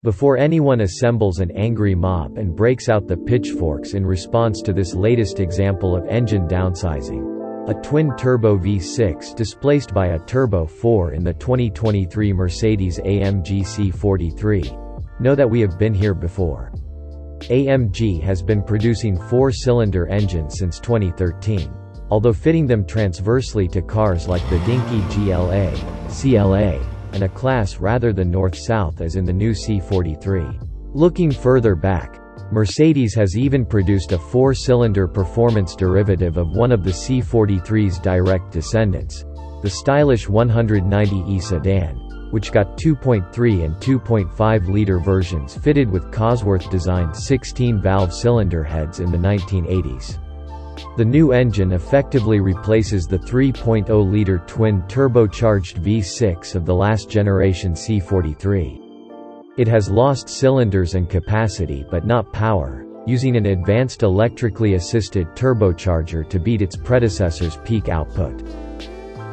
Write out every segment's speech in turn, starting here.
before anyone assembles an angry mob and breaks out the pitchforks in response to this latest example of engine downsizing. A twin-turbo V6 displaced by a turbo 4 in the 2023 Mercedes-AMG C43. Know that we have been here before. AMG has been producing four-cylinder engines since 2013, although fitting them transversely to cars like the dinky GLA, CLA, and a class rather than north-south as in the new C43. Looking further back, Mercedes has even produced a four-cylinder performance derivative of one of the C43's direct descendants, the stylish 190e sedan, which got 2.3 and 2.5-liter versions fitted with Cosworth-designed 16-valve cylinder heads in the 1980s. The new engine effectively replaces the 3.0-liter twin-turbocharged V6 of the last generation C43. It has lost cylinders and capacity but not power, using an advanced electrically assisted turbocharger to beat its predecessor's peak output.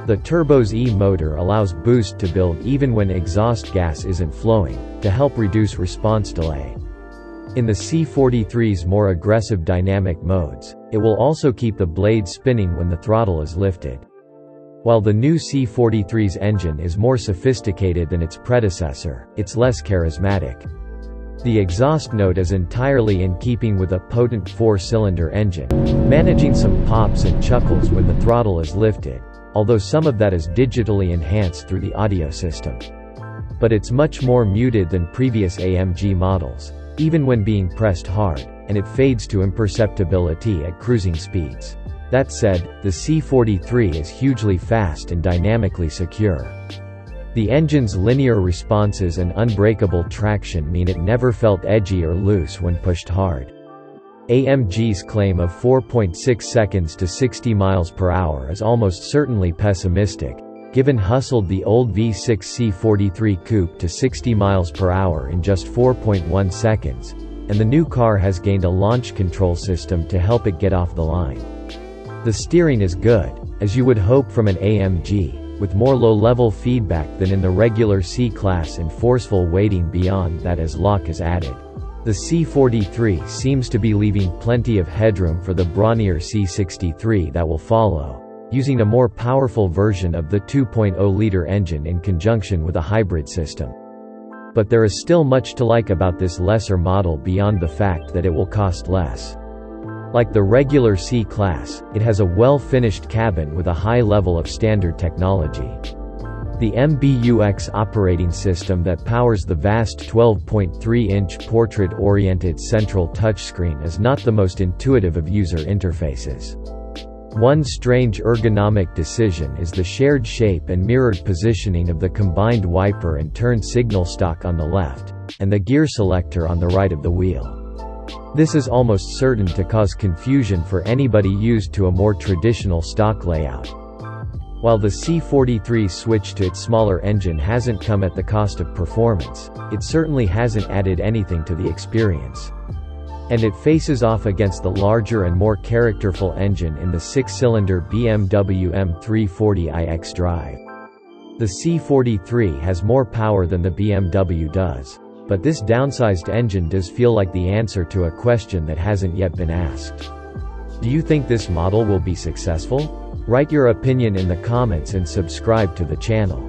The turbo's E-motor allows boost to build even when exhaust gas isn't flowing, to help reduce response delay. In the C43's more aggressive dynamic modes, it will also keep the blade spinning when the throttle is lifted. While the new C43's engine is more sophisticated than its predecessor, it's less charismatic. The exhaust note is entirely in keeping with a potent four-cylinder engine, managing some pops and chuckles when the throttle is lifted, although some of that is digitally enhanced through the audio system. But it's much more muted than previous AMG models, even when being pressed hard, and it fades to imperceptibility at cruising speeds. That said, the C43 is hugely fast and dynamically secure. The engine's linear responses and unbreakable traction mean it never felt edgy or loose when pushed hard. AMG's claim of 4.6 seconds to 60 miles per hour is almost certainly pessimistic, given hustled the old V6 C43 coupe to 60 miles per hour in just 4.1 seconds, and the new car has gained a launch control system to help it get off the line. The steering is good, as you would hope from an AMG, with more low-level feedback than in the regular C-Class and forceful weighting beyond that as lock is added. The C43 seems to be leaving plenty of headroom for the brawnier C63 that will follow, using a more powerful version of the 2.0-liter engine in conjunction with a hybrid system. But there is still much to like about this lesser model beyond the fact that it will cost less. Like the regular C-Class, it has a well-finished cabin with a high level of standard technology. The MBUX operating system that powers the vast 12.3-inch portrait-oriented central touchscreen is not the most intuitive of user interfaces. One strange ergonomic decision is the shared shape and mirrored positioning of the combined wiper and turn signal stalk on the left, and the gear selector on the right of the wheel. This is almost certain to cause confusion for anybody used to a more traditional stock layout. While the C43's switch to its smaller engine hasn't come at the cost of performance, it certainly hasn't added anything to the experience. And it faces off against the larger and more characterful engine in the six-cylinder BMW M340i xDrive. The C43 has more power than the BMW does, but this downsized engine does feel like the answer to a question that hasn't yet been asked. Do you think this model will be successful? Write your opinion in the comments and subscribe to the channel.